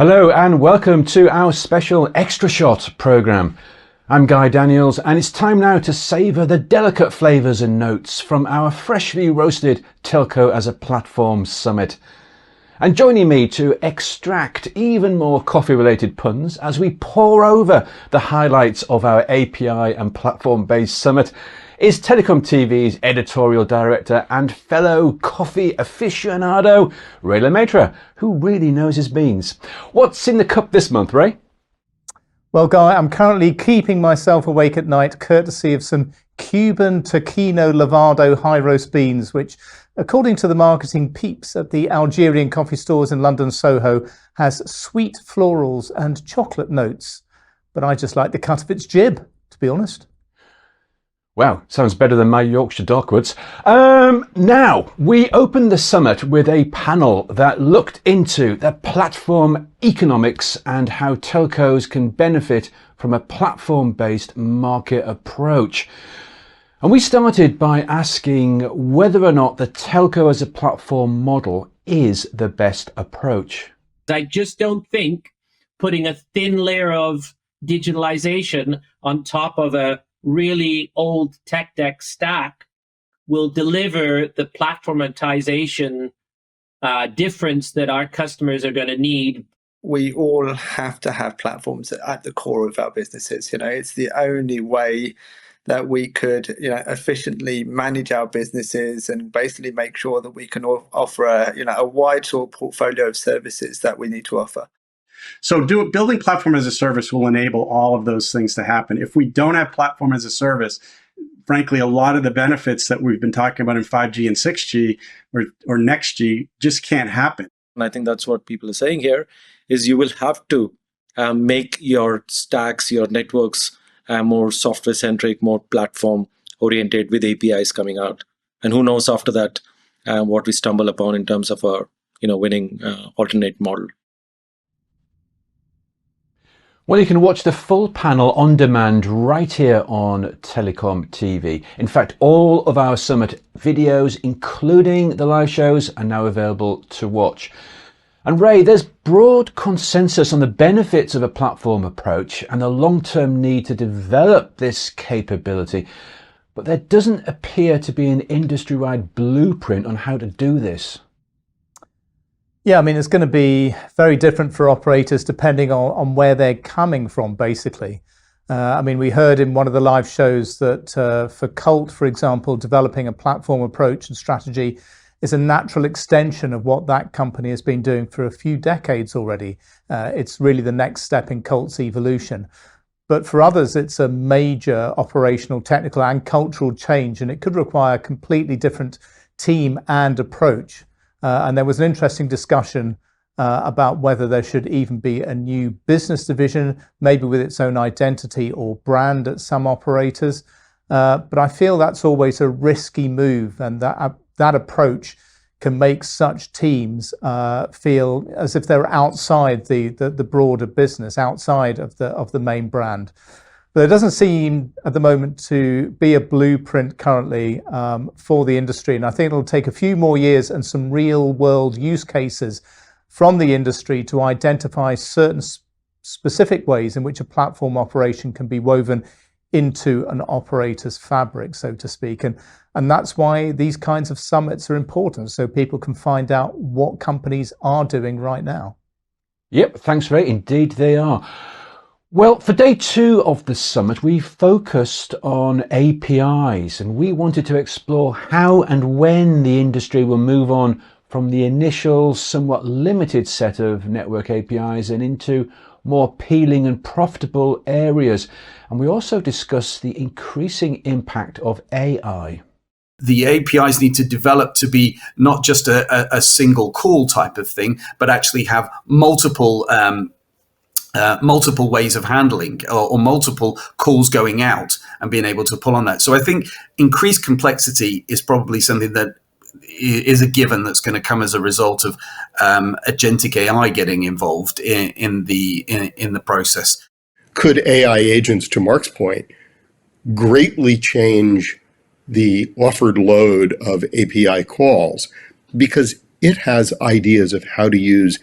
Hello and welcome to our special Extra Shot programme. I'm Guy Daniels and it's time now to savour the delicate flavours and notes from our freshly roasted Telco as a Platform Summit. And joining me to extract even more coffee-related puns as we pour over the highlights of our API and platform-based summit is TelecomTV's editorial director and fellow coffee aficionado, Ray Maistre, who really knows his beans. What's in the cup this month, Ray? Well, Guy, I'm currently keeping myself awake at night courtesy of some Cuban Taquino Lavado high roast beans, which, according to the marketing peeps at the Algerian coffee stores in London Soho, has sweet florals and chocolate notes. But I just like the cut of its jib, to be honest. Wow, sounds better than my Yorkshire Darkwoods. Now, we opened the summit with a panel that looked into the platform economics and how telcos can benefit from a platform-based market approach. And we started by asking whether or not the telco as a platform model is the best approach. I just don't think putting a thin layer of digitalization on top of a really old tech deck stack will deliver the platformatization difference that our customers are going to need. We all have to have platforms at the core of our businesses. It's the only way that we could, efficiently manage our businesses and basically make sure that we can offer a wide sort of portfolio of services that we need to offer. So building platform as a service will enable all of those things to happen. If we don't have platform as a service, frankly, a lot of the benefits that we've been talking about in 5G and 6G or next G just can't happen. And I think that's what people are saying here is you will have to make your stacks, your networks more software centric, more platform oriented with APIs coming out. And who knows after that what we stumble upon in terms of our winning alternate model. Well, you can watch the full panel on demand right here on TelecomTV. In fact, all of our summit videos, including the live shows, are now available to watch. And Ray, there's broad consensus on the benefits of a platform approach and the long-term need to develop this capability. But there doesn't appear to be an industry-wide blueprint on how to do this. Yeah, I mean, it's going to be very different for operators depending on where they're coming from, basically. We heard in one of the live shows that for Colt, for example, developing a platform approach and strategy is a natural extension of what that company has been doing for a few decades already. It's really the next step in Colt's evolution. But for others, it's a major operational, technical and cultural change, and it could require a completely different team and approach. And there was an interesting discussion about whether there should even be a new business division, maybe with its own identity or brand at some operators. But I feel that's always a risky move, and that approach can make such teams feel as if they're outside the broader business, outside of the main brand. But there doesn't seem at the moment to be a blueprint currently for the industry. And I think it'll take a few more years and some real world use cases from the industry to identify certain specific ways in which a platform operation can be woven into an operator's fabric, so to speak. And that's why these kinds of summits are important, so people can find out what companies are doing right now. Yep, thanks Ray, indeed they are. Well, for day 2 of the summit, we focused on APIs and we wanted to explore how and when the industry will move on from the initial, somewhat limited set of network APIs and into more appealing and profitable areas. And we also discussed the increasing impact of AI. The APIs need to develop to be not just a single call type of thing, but actually have multiple ways of handling or multiple calls going out and being able to pull on that. So I think increased complexity is probably something that is a given that's going to come as a result of agentic AI getting involved in the process. Could AI agents, to Mark's point, greatly change the offered load of API calls because it has ideas of how to use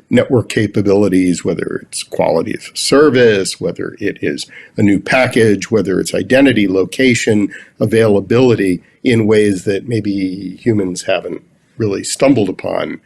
network capabilities, whether it's quality of service, whether it is a new package, whether it's identity, location, availability, in ways that maybe humans haven't really stumbled upon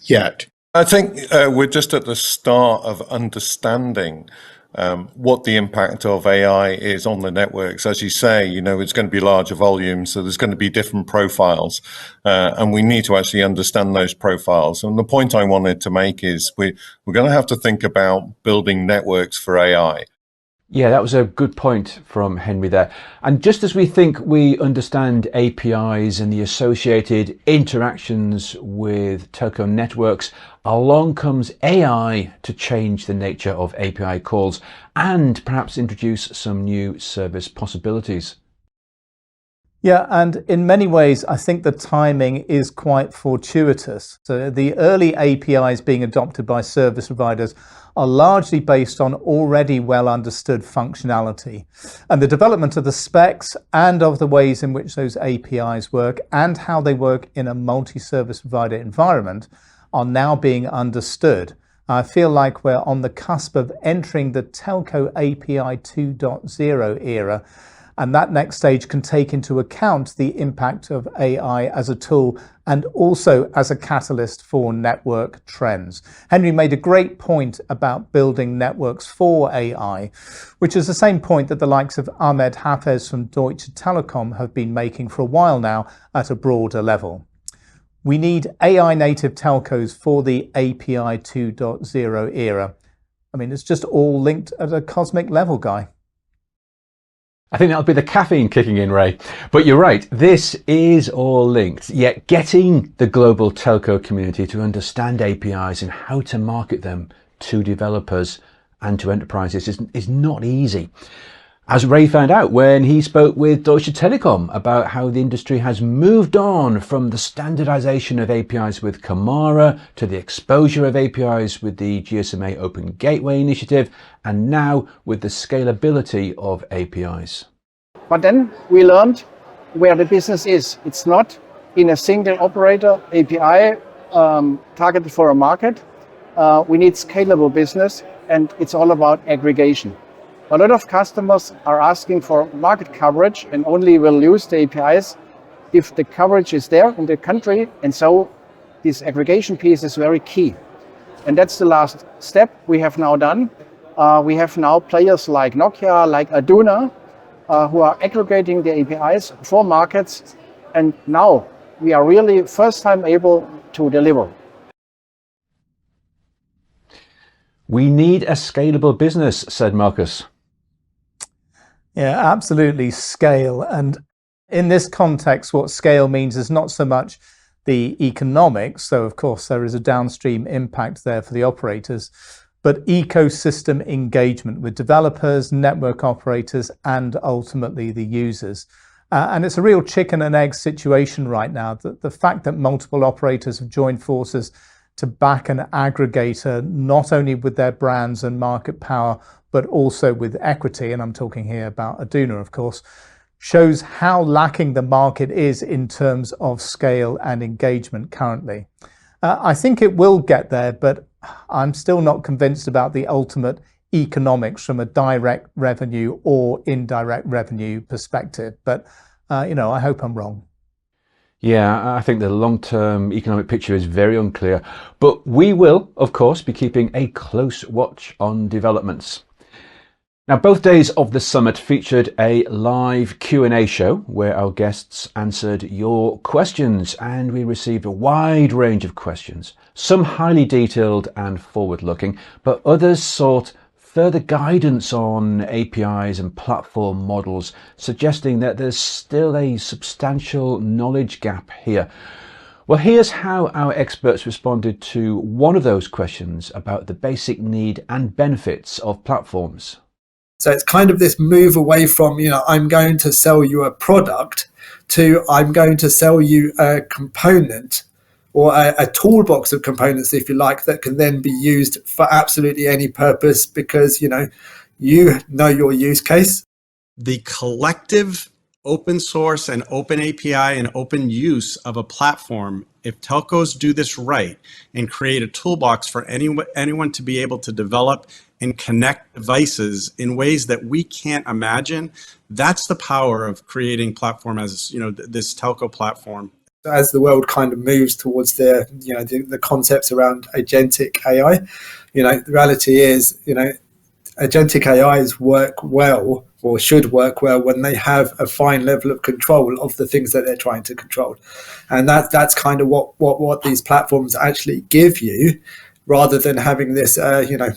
yet. I think we're just at the start of understanding what the impact of AI is on the networks. As you say, it's going to be larger volumes, so there's going to be different profiles, and we need to actually understand those profiles. And the point I wanted to make is we're going to have to think about building networks for AI. Yeah, that was a good point from Henry there. And just as we think we understand APIs and the associated interactions with telco networks, along comes AI to change the nature of API calls and perhaps introduce some new service possibilities. Yeah, and in many ways, I think the timing is quite fortuitous. So the early APIs being adopted by service providers are largely based on already well understood functionality. And the development of the specs and of the ways in which those APIs work and how they work in a multi-service provider environment are now being understood. I feel like we're on the cusp of entering the Telco API 2.0 era, and that next stage can take into account the impact of AI as a tool and also as a catalyst for network trends. Henry made a great point about building networks for AI, which is the same point that the likes of Ahmed Hafez from Deutsche Telekom have been making for a while now at a broader level. We need AI native telcos for the API 2.0 era. I mean, it's just all linked at a cosmic level, Guy. I think that'll be the caffeine kicking in, Ray. But you're right, this is all linked. Yet getting the global telco community to understand APIs and how to market them to developers and to enterprises is not easy. As Ray found out when he spoke with Deutsche Telekom about how the industry has moved on from the standardization of APIs with Camara to the exposure of APIs with the GSMA Open Gateway Initiative, and now with the scalability of APIs. But then we learned where the business is. It's not in a single operator API targeted for a market. We need scalable business, and it's all about aggregation. A lot of customers are asking for market coverage and only will use the APIs if the coverage is there in the country. And so this aggregation piece is very key. And that's the last step we have now done. We have now players like Nokia, like Aduna, who are aggregating the APIs for markets. And now we are really first time able to deliver. We need a scalable business, said Marcus. Yeah, absolutely. Scale. And in this context, what scale means is not so much the economics, so of course there is a downstream impact there for the operators, but ecosystem engagement with developers, network operators, and ultimately the users. And it's a real chicken and egg situation right now. The fact that multiple operators have joined forces to back an aggregator, not only with their brands and market power, but also with equity, and I'm talking here about Aduna, of course, shows how lacking the market is in terms of scale and engagement currently. I think it will get there, but I'm still not convinced about the ultimate economics from a direct revenue or indirect revenue perspective. But, I hope I'm wrong. Yeah, I think the long-term economic picture is very unclear, but we will, of course, be keeping a close watch on developments. Now, both days of the summit featured a live Q&A show where our guests answered your questions, and we received a wide range of questions, some highly detailed and forward-looking, but others sought further guidance on APIs and platform models, suggesting that there's still a substantial knowledge gap here. Well, here's how our experts responded to one of those questions about the basic need and benefits of platforms. So it's kind of this move away from, I'm going to sell you a product to I'm going to sell you a component or a toolbox of components, if you like, that can then be used for absolutely any purpose because, you know your use case. The collective open source and open API and open use of a platform, if telcos do this right and create a toolbox for anyone to be able to develop and connect devices in ways that we can't imagine, that's the power of creating platform as, this telco platform. As the world kind of moves towards the concepts around agentic AI, the reality is, agentic AIs work well, or should work well, when they have a fine level of control of the things that they're trying to control. And that's kind of what these platforms actually give you, rather than having this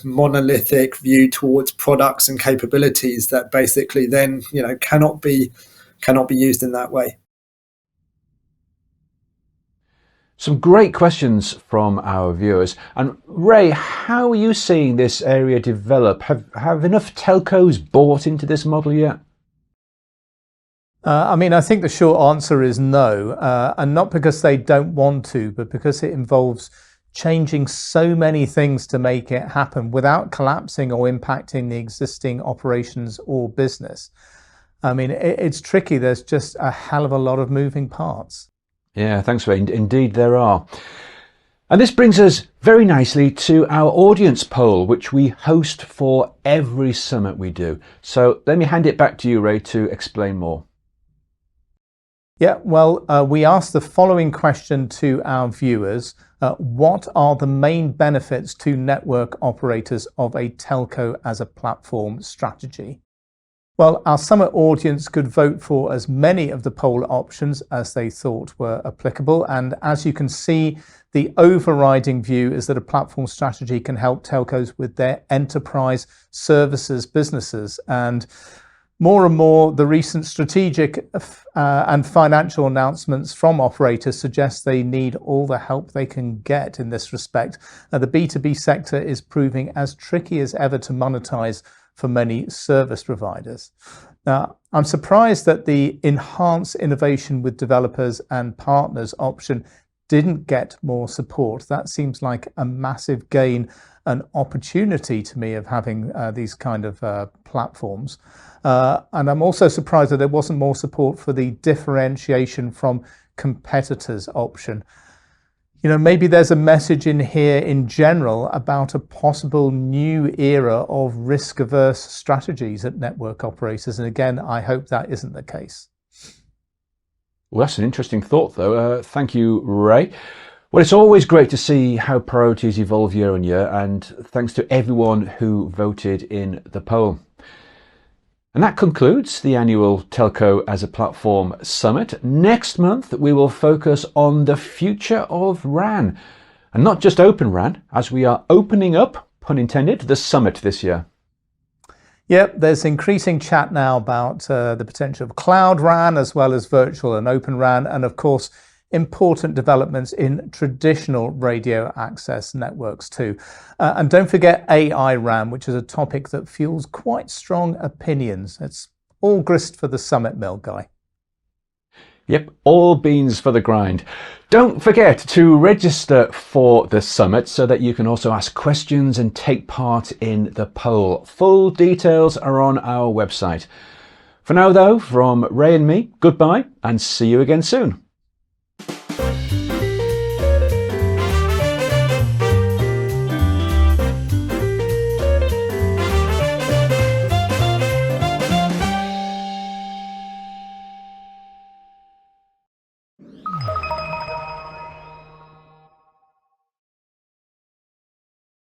monolithic view towards products and capabilities that basically then cannot be used in that way. Some great questions from our viewers. And Ray, how are you seeing this area develop? Have enough telcos bought into this model yet? I think the short answer is no, and not because they don't want to, but because it involves changing so many things to make it happen without collapsing or impacting the existing operations or business. It's tricky. There's just a hell of a lot of moving parts. Yeah, thanks, Ray. Indeed, there are. And this brings us very nicely to our audience poll, which we host for every summit we do. So let me hand it back to you, Ray, to explain more. Yeah, well, we asked the following question to our viewers. What are the main benefits to network operators of a telco as a platform strategy? Well, our summit audience could vote for as many of the poll options as they thought were applicable. And as you can see, the overriding view is that a platform strategy can help telcos with their enterprise services businesses. And more, the recent strategic and financial announcements from operators suggest they need all the help they can get in this respect. The B2B sector is proving as tricky as ever to monetize for many service providers. Now, I'm surprised that the enhance innovation with developers and partners option didn't get more support. That seems like a massive gain and opportunity to me of having these kind of platforms. And I'm also surprised that there wasn't more support for the differentiation from competitors option. Maybe there's a message in here in general about a possible new era of risk-averse strategies at network operators. And again, I hope that isn't the case. Well, that's an interesting thought, though. Thank you, Ray. Well, it's always great to see how priorities evolve year on year, and thanks to everyone who voted in the poll. And that concludes the annual Telco as a Platform Summit. Next month, we will focus on the future of RAN, and not just Open RAN, as we are opening up, pun intended, the summit this year. Yep, there's increasing chat now about the potential of Cloud RAN as well as virtual and Open RAN, and of course, important developments in traditional radio access networks too. And don't forget AI RAN, which is a topic that fuels quite strong opinions. It's all grist for the summit mill, Guy. Yep, all beans for the grind. Don't forget to register for the summit so that you can also ask questions and take part in the poll. Full details are on our website. For now though, from Ray and me, goodbye and see you again soon.